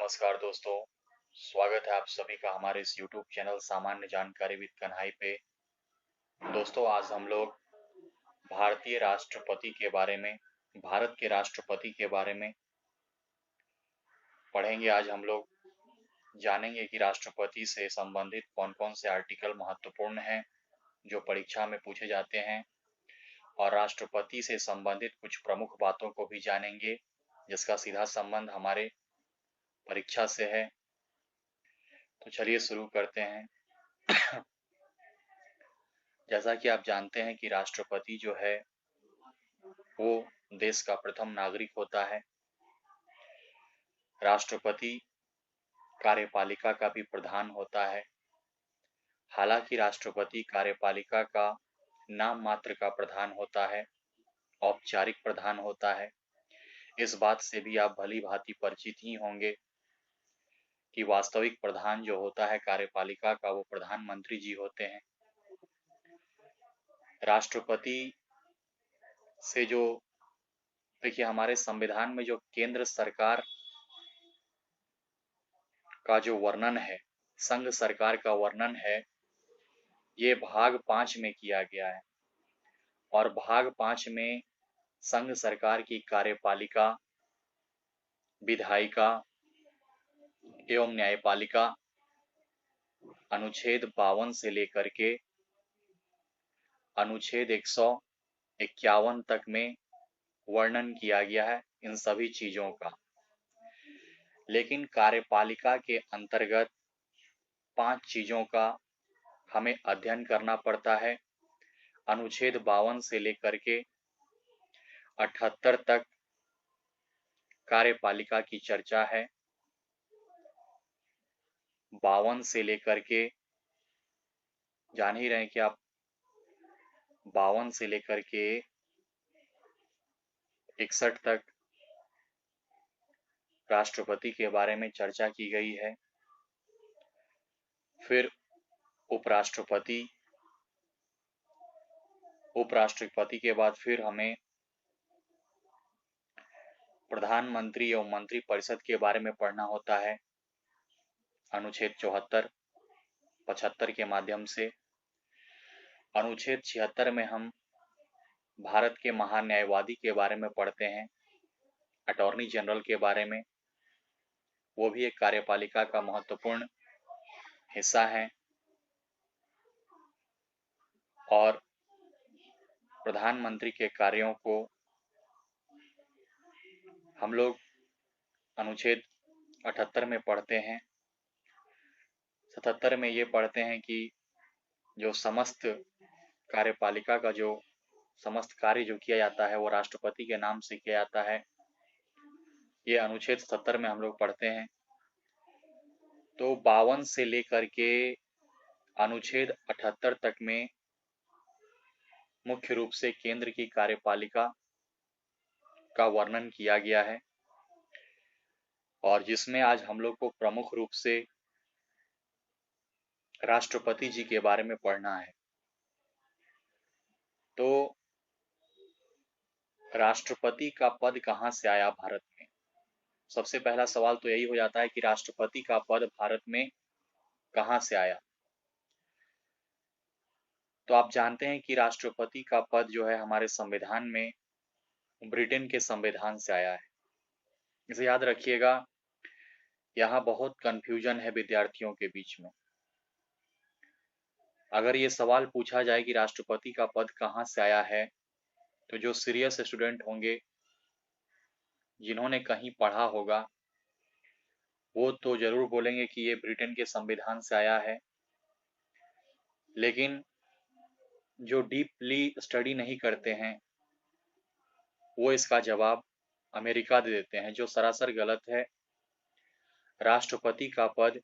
नमस्कार दोस्तों, स्वागत है आप सभी का हमारे इस YouTube चैनल सामान्य जानकारी विद कन्हाई पे। दोस्तों आज हम लोग भारतीय राष्ट्रपति के बारे में, भारत के राष्ट्रपति के बारे में पढ़ेंगे। आज हम लोग जानेंगे कि राष्ट्रपति से संबंधित कौन-कौन से आर्टिकल महत्वपूर्ण हैं, जो परीक्षा में पूछे जाते हैं, और राष्ट्रपति से संबंधित कुछ प्रमुख बातों को भी जानेंगे, जिसका सीधा संबंध हमारे परीक्षा से है। तो चलिए शुरू करते हैं। जैसा कि आप जानते हैं कि राष्ट्रपति जो है वो देश का प्रथम नागरिक होता है। राष्ट्रपति कार्यपालिका का भी प्रधान होता है। हालांकि राष्ट्रपति कार्यपालिका का नाम मात्र का प्रधान होता है, औपचारिक प्रधान होता है। इस बात से भी आप भली भांति परिचित ही होंगे कि वास्तविक प्रधान जो होता है कार्यपालिका का, वो प्रधानमंत्री जी होते हैं। राष्ट्रपति से जो देखिए, हमारे संविधान में जो केंद्र सरकार का जो वर्णन है, संघ सरकार का वर्णन है, ये भाग 5 में किया गया है। और भाग 5 में संघ सरकार की कार्यपालिका, विधायिका एवं न्यायपालिका अनुच्छेद 52 से लेकर के अनुच्छेद 151 तक में वर्णन किया गया है इन सभी चीजों का। लेकिन कार्यपालिका के अंतर्गत 5 चीजों का हमें अध्ययन करना पड़ता है। अनुच्छेद 52 से लेकर के 78 तक कार्यपालिका की चर्चा है। 52 से लेकर के, जान ही रहे हैं कि आप, 52 से लेकर के 61 तक राष्ट्रपति के बारे में चर्चा की गई है। फिर उपराष्ट्रपति, उपराष्ट्रपति के बाद फिर हमें प्रधानमंत्री एवं मंत्री परिषद के बारे में पढ़ना होता है, अनुच्छेद 74, 75 के माध्यम से। अनुच्छेद 76 में हम भारत के महान्यायवादी के बारे में पढ़ते हैं, अटॉर्नी जनरल के बारे में। वो भी एक कार्यपालिका का महत्वपूर्ण हिस्सा है। और प्रधानमंत्री के कार्यों को हम लोग अनुच्छेद 78 में पढ़ते हैं। 77 में ये पढ़ते हैं कि जो समस्त कार्यपालिका का जो समस्त कार्य जो किया जाता है वो राष्ट्रपति के नाम से किया जाता है। ये अनुच्छेद 77 में हम लोग पढ़ते हैं। तो 52 से लेकर के अनुच्छेद 78 तक में मुख्य रूप से केंद्र की कार्यपालिका का वर्णन किया गया है, और जिसमें आज हम लोग को प्रमुख रूप से राष्ट्रपति जी के बारे में पढ़ना है। तो राष्ट्रपति का पद कहाँ से आया भारत में? सबसे पहला सवाल तो यही हो जाता है कि राष्ट्रपति का पद भारत में कहाँ से आया। तो आप जानते हैं कि राष्ट्रपति का पद जो है हमारे संविधान में ब्रिटेन के संविधान से आया है। इसे याद रखिएगा, यहाँ बहुत कंफ्यूजन है विद्यार्थियों के बीच में। अगर ये सवाल पूछा जाए कि राष्ट्रपति का पद कहाँ से आया है, तो जो सीरियस स्टूडेंट होंगे, जिन्होंने कहीं पढ़ा होगा, वो तो जरूर बोलेंगे कि ये ब्रिटेन के संविधान से आया है। लेकिन जो डीपली स्टडी नहीं करते हैं, वो इसका जवाब अमेरिका दे देते हैं, जो सरासर गलत है। राष्ट्रपति का पद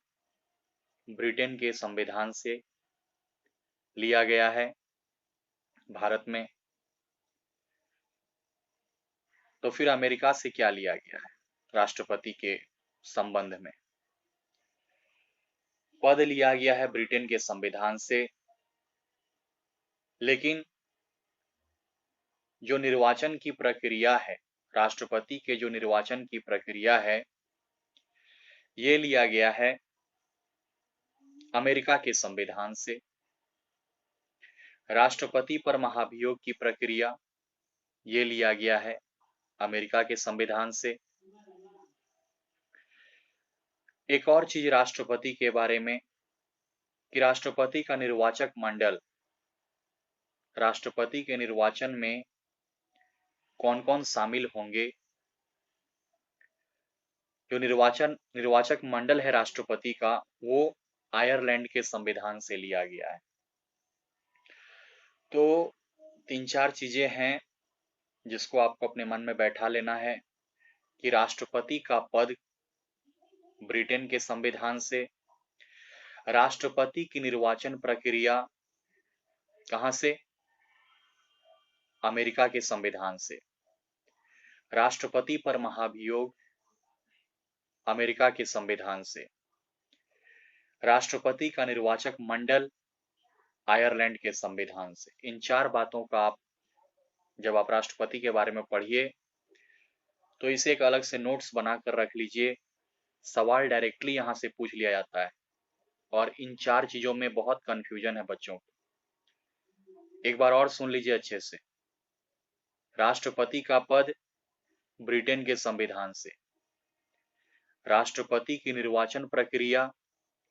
ब्रिटेन के संविधान से लिया गया है भारत में। तो फिर अमेरिका से क्या लिया गया है राष्ट्रपति के संबंध में? पद लिया गया है ब्रिटेन के संविधान से, लेकिन जो निर्वाचन की प्रक्रिया है, राष्ट्रपति के जो निर्वाचन की प्रक्रिया है, ये लिया गया है अमेरिका के संविधान से। राष्ट्रपति पर महाभियोग की प्रक्रिया, ये लिया गया है अमेरिका के संविधान से। एक और चीज राष्ट्रपति के बारे में कि राष्ट्रपति का निर्वाचक मंडल, राष्ट्रपति के निर्वाचन में कौन कौन शामिल होंगे। जो निर्वाचक मंडल है राष्ट्रपति का, वो आयरलैंड के संविधान से लिया गया है। तो 3-4 चीजें हैं जिसको आपको अपने मन में बैठा लेना है कि राष्ट्रपति का पद ब्रिटेन के संविधान से, राष्ट्रपति की निर्वाचन प्रक्रिया कहां से, अमेरिका के संविधान से, राष्ट्रपति पर महाभियोग अमेरिका के संविधान से, राष्ट्रपति का निर्वाचक मंडल आयरलैंड के संविधान से। इन 4 बातों का आप जब आप राष्ट्रपति के बारे में पढ़िए तो इसे एक अलग से नोट्स बनाकर रख लीजिए। सवाल डायरेक्टली यहां से पूछ लिया जाता है और इन 4 चीजों में बहुत कंफ्यूजन है बच्चों को। एक बार और सुन लीजिए अच्छे से। राष्ट्रपति का पद ब्रिटेन के संविधान से, राष्ट्रपति की निर्वाचन प्रक्रिया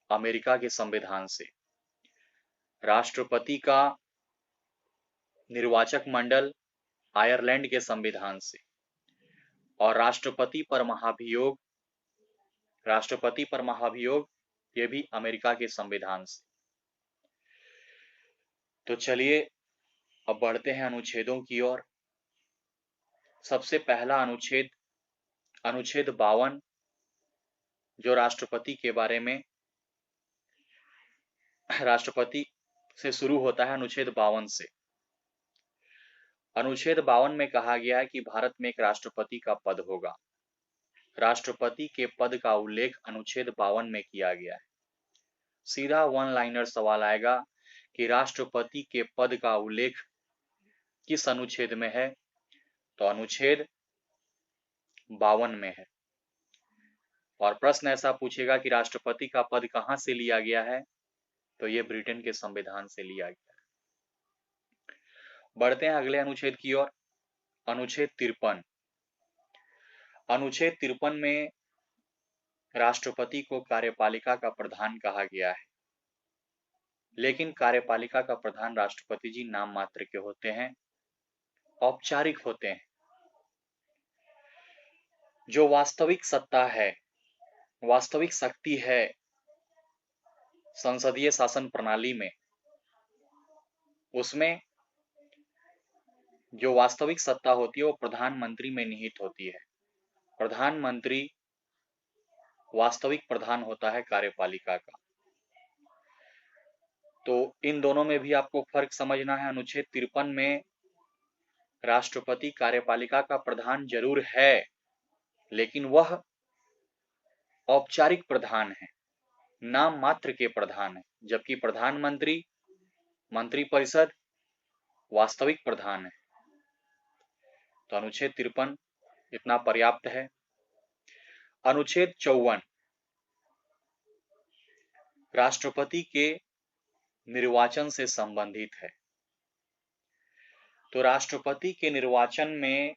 अमेरिका के संविधान से, राष्ट्रपति का निर्वाचक मंडल आयरलैंड के संविधान से, और राष्ट्रपति पर महाभियोग ये भी अमेरिका के संविधान से। तो चलिए अब बढ़ते हैं अनुच्छेदों की ओर। सबसे पहला अनुच्छेद 52 जो राष्ट्रपति के बारे में, राष्ट्रपति से शुरू होता है अनुच्छेद 52 से। अनुच्छेद 52 में कहा गया है कि भारत में एक राष्ट्रपति का पद होगा। राष्ट्रपति के पद का उल्लेख अनुच्छेद 52 में किया गया है। सीधा वन लाइनर सवाल आएगा कि राष्ट्रपति के पद का उल्लेख किस अनुच्छेद में है, तो अनुच्छेद 52 में है। और प्रश्न ऐसा पूछेगा कि राष्ट्रपति का पद कहां से लिया गया है, तो ये ब्रिटेन के संविधान से लिया गया है। बढ़ते हैं अगले अनुच्छेद की ओर। अनुच्छेद 53। अनुच्छेद 53 में राष्ट्रपति को कार्यपालिका का प्रधान कहा गया है, लेकिन कार्यपालिका का प्रधान राष्ट्रपति जी नाम मात्र के होते हैं, औपचारिक होते हैं। जो वास्तविक सत्ता है, वास्तविक शक्ति है संसदीय शासन प्रणाली में, उसमें जो वास्तविक सत्ता होती है वो प्रधानमंत्री में निहित होती है। प्रधानमंत्री वास्तविक प्रधान होता है कार्यपालिका का। तो इन दोनों में भी आपको फर्क समझना है। अनुच्छेद 53 में राष्ट्रपति कार्यपालिका का प्रधान जरूर है, लेकिन वह औपचारिक प्रधान है, नाम मात्र के प्रधान है, जबकि प्रधानमंत्री, मंत्रिपरिषद वास्तविक प्रधान है। तो अनुच्छेद 53 इतना पर्याप्त है। अनुच्छेद 54 राष्ट्रपति के निर्वाचन से संबंधित है। तो राष्ट्रपति के निर्वाचन में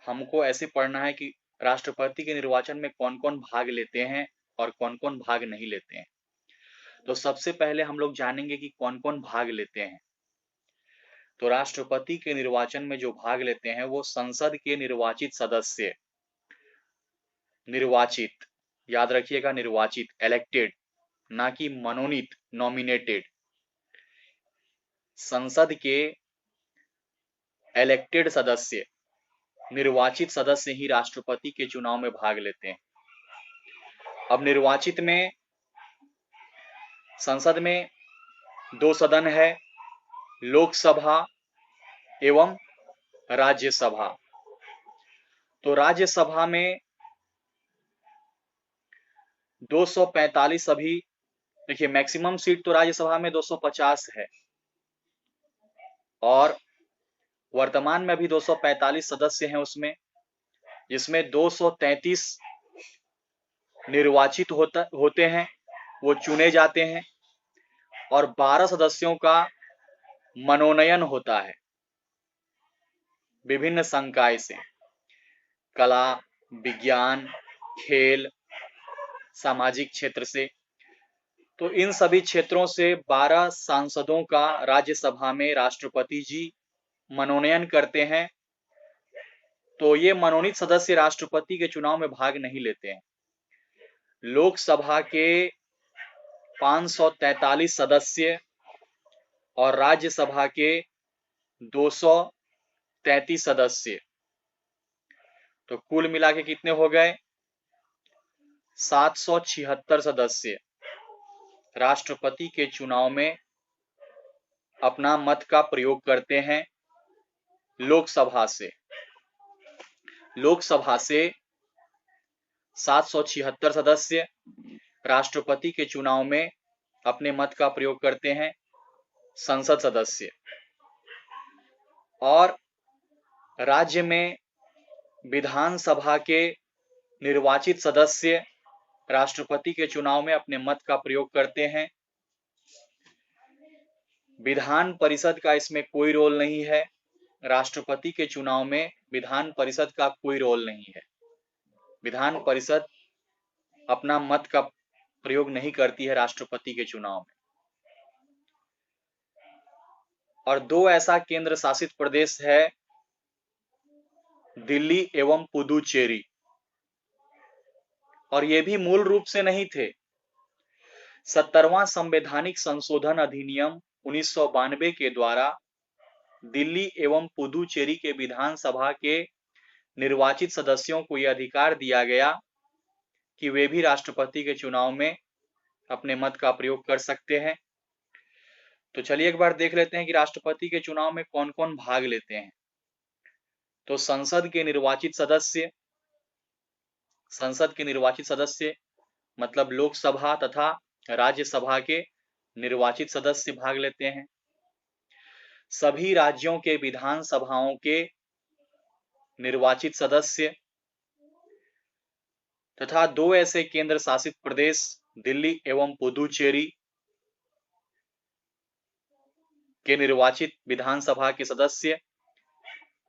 हमको ऐसे पढ़ना है कि राष्ट्रपति के निर्वाचन में कौन कौन भाग लेते हैं और कौन कौन भाग नहीं लेते हैं। तो सबसे पहले हम लोग जानेंगे कि कौन कौन भाग लेते हैं। तो राष्ट्रपति के निर्वाचन में जो भाग लेते हैं वो संसद के निर्वाचित सदस्य, निर्वाचित, याद रखिएगा निर्वाचित, इलेक्टेड, ना कि मनोनीत, नॉमिनेटेड। संसद के इलेक्टेड सदस्य, निर्वाचित सदस्य ही राष्ट्रपति के चुनाव में भाग लेते हैं। अब निर्वाचित में संसद में 2 सदन है, लोकसभा एवं राज्यसभा। तो राज्यसभा में 245 अभी, देखिए मैक्सिमम सीट तो राज्यसभा में 250 है और वर्तमान में अभी 245 सदस्य हैं उसमें, जिसमें 233 निर्वाचित होते हैं, वो चुने जाते हैं और 12 सदस्यों का मनोनयन होता है विभिन्न संकाय से, कला, विज्ञान, खेल, सामाजिक क्षेत्र से। तो इन सभी क्षेत्रों से 12 सांसदों का राज्यसभा में राष्ट्रपति जी मनोनयन करते हैं। तो ये मनोनीत सदस्य राष्ट्रपति के चुनाव में भाग नहीं लेते हैं। लोकसभा के 543 सदस्य और राज्यसभा के 233 सदस्य, तो कुल मिला के कितने हो गए? 776 सदस्य राष्ट्रपति के चुनाव में अपना मत का प्रयोग करते हैं। लोकसभा से 776 सदस्य राष्ट्रपति के चुनाव में अपने मत का प्रयोग करते हैं संसद सदस्य, और राज्य में विधानसभा के निर्वाचित सदस्य राष्ट्रपति के चुनाव में अपने मत का प्रयोग करते हैं। विधान परिषद का इसमें कोई रोल नहीं है। राष्ट्रपति के चुनाव में विधान परिषद का कोई रोल नहीं है। विधान परिषद अपना मत का प्रयोग नहीं करती है राष्ट्रपति के चुनाव में। और दो ऐसा केंद्र शासित प्रदेश है, दिल्ली एवं पुदुचेरी, और ये भी मूल रूप से नहीं थे। 70वां संवैधानिक संशोधन अधिनियम 1992 के द्वारा दिल्ली एवं पुदुचेरी के विधानसभा के निर्वाचित सदस्यों को यह अधिकार दिया गया कि वे भी राष्ट्रपति के चुनाव में अपने मत का प्रयोग कर सकते हैं। तो चलिए एक बार देख लेते हैं कि राष्ट्रपति के चुनाव में कौन कौन भाग लेते हैं। तो संसद के निर्वाचित सदस्य मतलब लोकसभा तथा राज्यसभा के निर्वाचित सदस्य भाग लेते हैं। सभी राज्यों के विधानसभाओं के निर्वाचित सदस्य तथा दो ऐसे केंद्र शासित प्रदेश, दिल्ली एवं पुदुचेरी के निर्वाचित विधानसभा के सदस्य।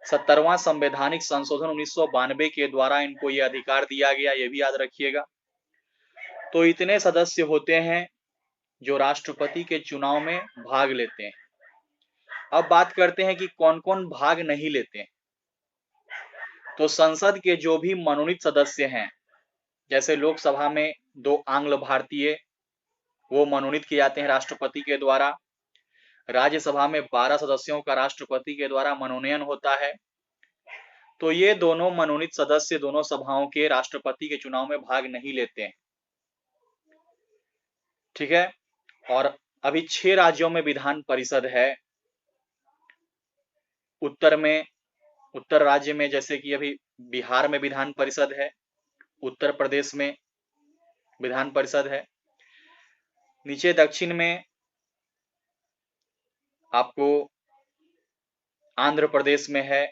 70वां संवैधानिक संशोधन 1992 के द्वारा इनको यह अधिकार दिया गया, ये भी याद रखिएगा। तो इतने सदस्य होते हैं जो राष्ट्रपति के चुनाव में भाग लेते हैं। अब बात करते हैं कि कौन कौन भाग नहीं लेते हैं। तो संसद के जो भी मनोनीत सदस्य हैं, जैसे लोकसभा में 2 आंग्ल भारतीय, वो मनोनीत किए जाते हैं राष्ट्रपति के द्वारा। राज्यसभा में 12 सदस्यों का राष्ट्रपति के द्वारा मनोनयन होता है। तो ये दोनों मनोनीत सदस्य दोनों सभाओं के राष्ट्रपति के चुनाव में भाग नहीं लेते हैं। ठीक है। और अभी 6 राज्यों में विधान परिषद है। उत्तर राज्य में जैसे कि अभी बिहार में विधान परिषद है, उत्तर प्रदेश में विधान परिषद है। नीचे दक्षिण में आपको आंध्र प्रदेश में है,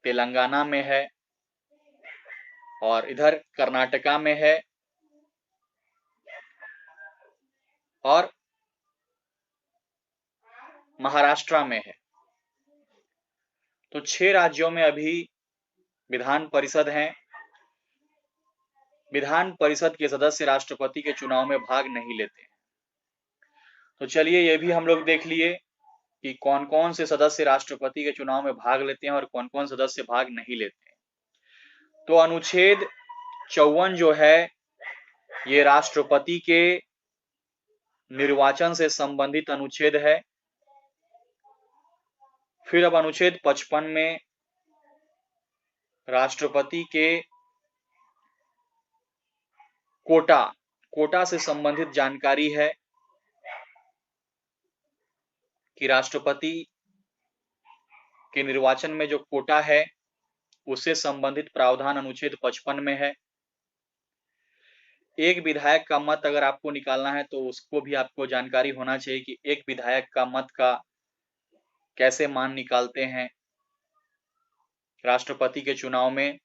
तेलंगाना में है, और इधर कर्नाटका में है, और महाराष्ट्र में है। तो 6 राज्यों में अभी विधान परिषद हैं। विधान परिषद के सदस्य राष्ट्रपति के चुनाव में भाग नहीं लेते हैं। तो चलिए ये भी हम लोग देख लिए कि कौन कौन से सदस्य राष्ट्रपति के चुनाव में भाग लेते हैं और कौन कौन सदस्य भाग नहीं लेते हैं। तो अनुच्छेद 54 जो है ये राष्ट्रपति के निर्वाचन से संबंधित अनुच्छेद है। फिर अब अनुच्छेद 55 में राष्ट्रपति के कोटा से संबंधित जानकारी है कि राष्ट्रपति के निर्वाचन में जो कोटा है उससे संबंधित प्रावधान अनुच्छेद 55 में है। एक विधायक का मत अगर आपको निकालना है तो उसको भी आपको जानकारी होना चाहिए कि एक विधायक का मत का कैसे मान निकालते हैं राष्ट्रपति के चुनाव में।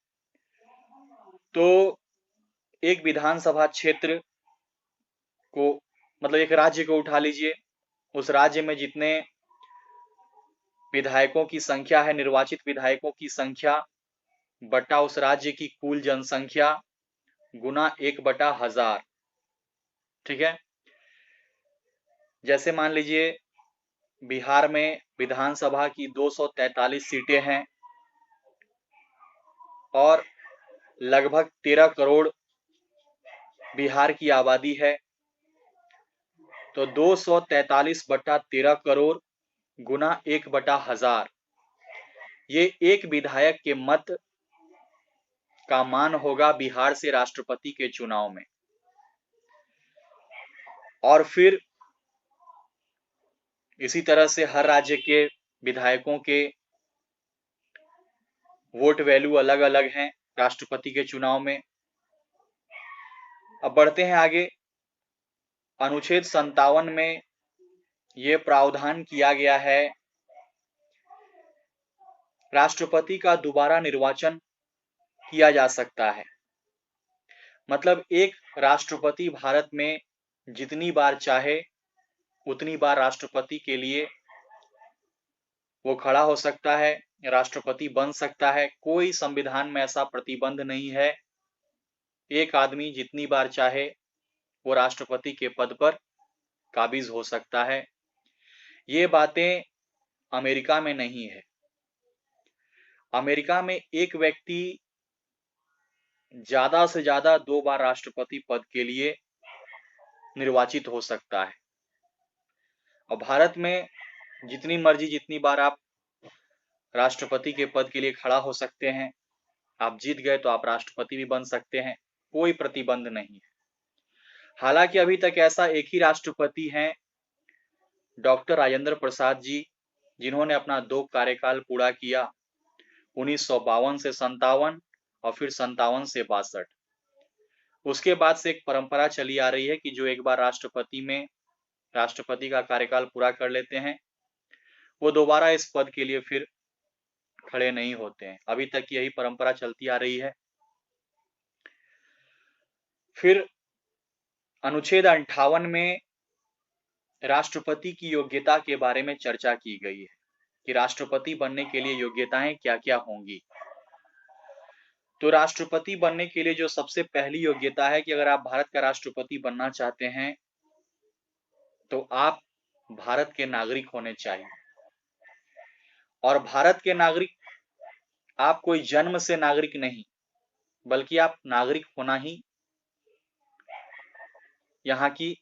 तो एक विधानसभा क्षेत्र को, मतलब एक राज्य को उठा लीजिए, उस राज्य में जितने विधायकों की संख्या है, निर्वाचित विधायकों की संख्या बटा उस राज्य की कुल जनसंख्या गुना 1/1000। ठीक है। जैसे मान लीजिए बिहार में विधानसभा की 243 सीटें हैं और लगभग 13 करोड़ बिहार की आबादी है, तो 243/13 करोड़ गुना 1/1000, ये एक विधायक के मत का मान होगा बिहार से राष्ट्रपति के चुनाव में। और फिर इसी तरह से हर राज्य के विधायकों के वोट वैल्यू अलग अलग हैं राष्ट्रपति के चुनाव में। अब बढ़ते हैं आगे। अनुच्छेद 57 में यह प्रावधान किया गया है, राष्ट्रपति का दोबारा निर्वाचन किया जा सकता है। मतलब एक राष्ट्रपति भारत में जितनी बार चाहे उतनी बार राष्ट्रपति के लिए वो खड़ा हो सकता है, राष्ट्रपति बन सकता है। कोई संविधान में ऐसा प्रतिबंध नहीं है। एक आदमी जितनी बार चाहे वो राष्ट्रपति के पद पर काबिज हो सकता है। ये बातें अमेरिका में नहीं है। अमेरिका में एक व्यक्ति ज्यादा से ज्यादा 2 बार राष्ट्रपति पद के लिए निर्वाचित हो सकता है। और भारत में जितनी मर्जी जितनी बार आप राष्ट्रपति के पद के लिए खड़ा हो सकते हैं। आप जीत गए तो आप राष्ट्रपति भी बन सकते हैं, कोई प्रतिबंध नहीं है। हालांकि अभी तक ऐसा एक ही राष्ट्रपति हैं, डॉक्टर राजेंद्र प्रसाद जी, जिन्होंने अपना 2 कार्यकाल पूरा किया, 1952 से 57 और फिर 57 से 62। उसके बाद से एक परंपरा चली आ रही है कि जो एक बार राष्ट्रपति का कार्यकाल पूरा कर लेते हैं, वो दोबारा इस पद के लिए फिर खड़े नहीं होते हैं। अभी तक यही परंपरा चलती आ रही है। फिर अनुच्छेद 58 में राष्ट्रपति की योग्यता के बारे में चर्चा की गई है कि राष्ट्रपति बनने के लिए योग्यताएं क्या क्या होंगी। तो राष्ट्रपति बनने के लिए जो सबसे पहली योग्यता है कि अगर आप भारत का राष्ट्रपति बनना चाहते हैं तो आप भारत के नागरिक होने चाहिए। और भारत के नागरिक, आप कोई जन्म से नागरिक नहीं, बल्कि आप नागरिक होना ही यहाँ की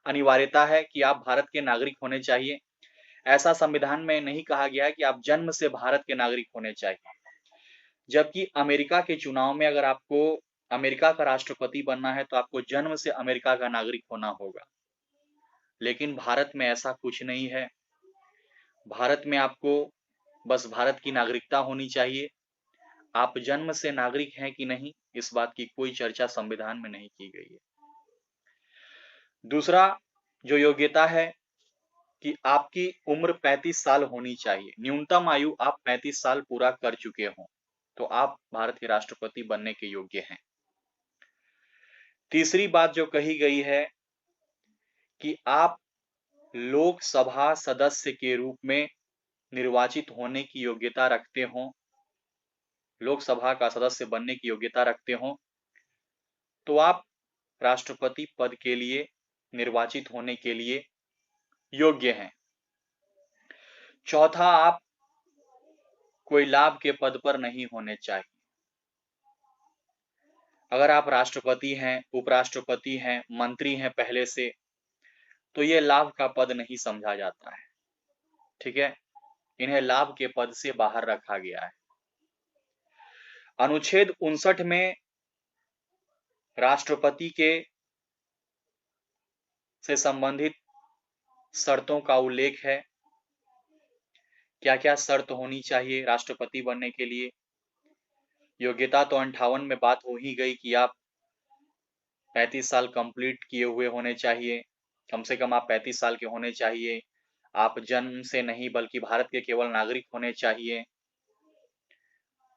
अनिवार्यता है कि आप भारत के नागरिक होने चाहिए। ऐसा संविधान में नहीं कहा गया है कि आप जन्म से भारत के नागरिक होने चाहिए। जबकि अमेरिका के चुनाव में अगर आपको अमेरिका का राष्ट्रपति बनना है तो आपको जन्म से अमेरिका का नागरिक होना होगा। लेकिन भारत में ऐसा कुछ नहीं है। भारत में आपको बस भारत की नागरिकता होनी चाहिए। आप जन्म से नागरिक हैं कि नहीं, इस बात की कोई चर्चा संविधान में नहीं की गई है। दूसरा जो योग्यता है कि आपकी उम्र 35 साल होनी चाहिए। न्यूनतम आयु आप 35 साल पूरा कर चुके हों तो आप भारत के राष्ट्रपति बनने के योग्य हैं। तीसरी बात जो कही गई है कि आप लोकसभा सदस्य के रूप में निर्वाचित होने की योग्यता रखते हो, लोकसभा का सदस्य बनने की योग्यता रखते हो, तो आप राष्ट्रपति पद के लिए निर्वाचित होने के लिए योग्य हैं। चौथा, आप कोई लाभ के पद पर नहीं होने चाहिए। अगर आप राष्ट्रपति हैं, उपराष्ट्रपति हैं, मंत्री हैं पहले से, तो ये लाभ का पद नहीं समझा जाता है। ठीक है, इन्हें लाभ के पद से बाहर रखा गया है। अनुच्छेद 59 में राष्ट्रपति के से संबंधित शर्तों का उल्लेख है। क्या क्या शर्त होनी चाहिए राष्ट्रपति बनने के लिए। योग्यता तो 58 में बात हो ही गई कि आप 35 साल कंप्लीट किए हुए होने चाहिए, कम से कम आप 35 साल के होने चाहिए। आप जन्म से नहीं बल्कि भारत के केवल नागरिक होने चाहिए।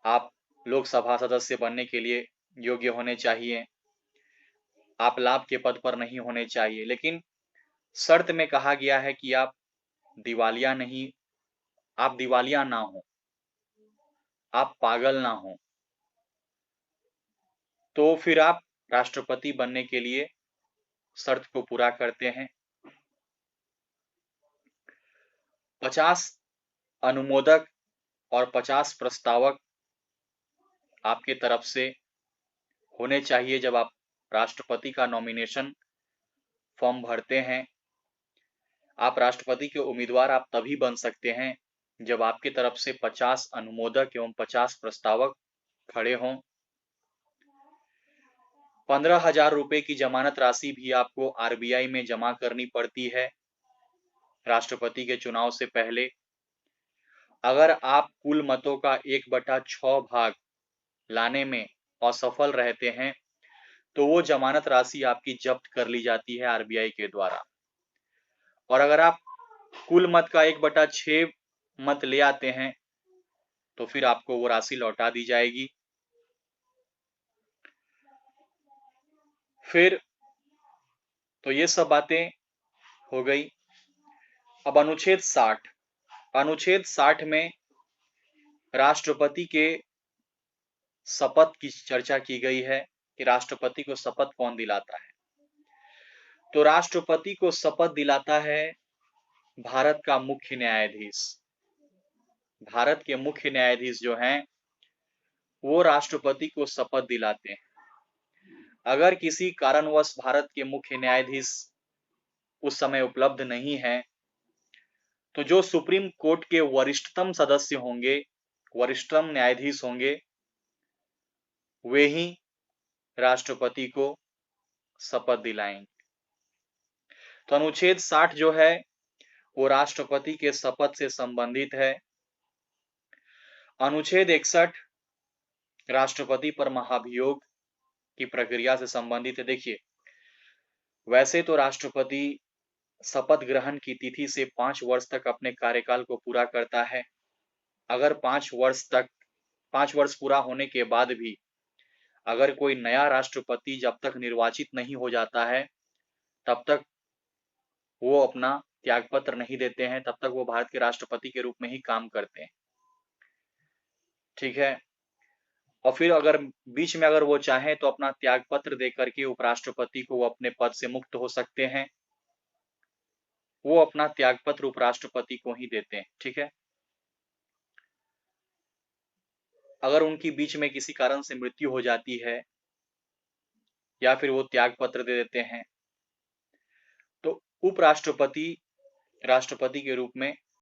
आप लोकसभा सदस्य बनने के लिए योग्य होने चाहिए, आप लाभ के पद पर नहीं होने चाहिए, लेकिन शर्त में कहा गया है कि आप दिवालिया ना हो, आप पागल ना हो, तो फिर आप राष्ट्रपति बनने के लिए शर्त को पूरा करते हैं। 50 अनुमोदक और 50 प्रस्तावक आपके तरफ से होने चाहिए जब आप राष्ट्रपति का नॉमिनेशन फॉर्म भरते हैं। आप राष्ट्रपति के उम्मीदवार आप तभी बन सकते हैं जब आपकी तरफ से 50 अनुमोदक एवं 50 प्रस्तावक खड़े हों। 15,000 रुपए की जमानत राशि भी आपको आरबीआई में जमा करनी पड़ती है राष्ट्रपति के चुनाव से पहले। अगर आप कुल मतों का 1/6 भाग लाने में असफल रहते हैं तो वो जमानत राशि आपकी जब्त कर ली जाती है आरबीआई के द्वारा। और अगर आप कुल मत का 1/6 मत ले आते हैं तो फिर आपको वो राशि लौटा दी जाएगी। फिर तो ये सब बातें हो गई। अब अनुच्छेद 60 में राष्ट्रपति के शपथ की चर्चा की गई है कि राष्ट्रपति को शपथ कौन दिलाता है। तो राष्ट्रपति को शपथ दिलाता है भारत का मुख्य न्यायाधीश। भारत के मुख्य न्यायाधीश जो हैं वो राष्ट्रपति को शपथ दिलाते हैं। अगर किसी कारणवश भारत के मुख्य न्यायाधीश उस समय उपलब्ध नहीं है तो जो सुप्रीम कोर्ट के वरिष्ठतम सदस्य होंगे, वरिष्ठतम न्यायाधीश होंगे, वे ही राष्ट्रपति को शपथ दिलाएंगे। तो अनुच्छेद 60 जो है वो राष्ट्रपति के शपथ से संबंधित है। अनुच्छेद 61 राष्ट्रपति पर महाभियोग की प्रक्रिया से संबंधित है। देखिए, वैसे तो राष्ट्रपति शपथ ग्रहण की तिथि से 5 वर्ष तक अपने कार्यकाल को पूरा करता है। अगर 5 वर्ष पूरा होने के बाद भी अगर कोई नया राष्ट्रपति जब तक निर्वाचित नहीं हो जाता है तब तक वो अपना त्यागपत्र नहीं देते हैं, तब तक वो भारत के राष्ट्रपति के रूप में ही काम करते हैं। ठीक है। और फिर अगर बीच में अगर वो चाहें तो अपना त्यागपत्र दे करके उपराष्ट्रपति को वो अपने पद से मुक्त हो सकते हैं। वो अपना त्यागपत्र उपराष्ट्रपति को ही देते हैं। ठीक है। अगर उनकी बीच में किसी कारण से मृत्यु हो जाती है या फिर वो त्यागपत्र दे देते हैं तो उपराष्ट्रपति राष्ट्रपति के रूप में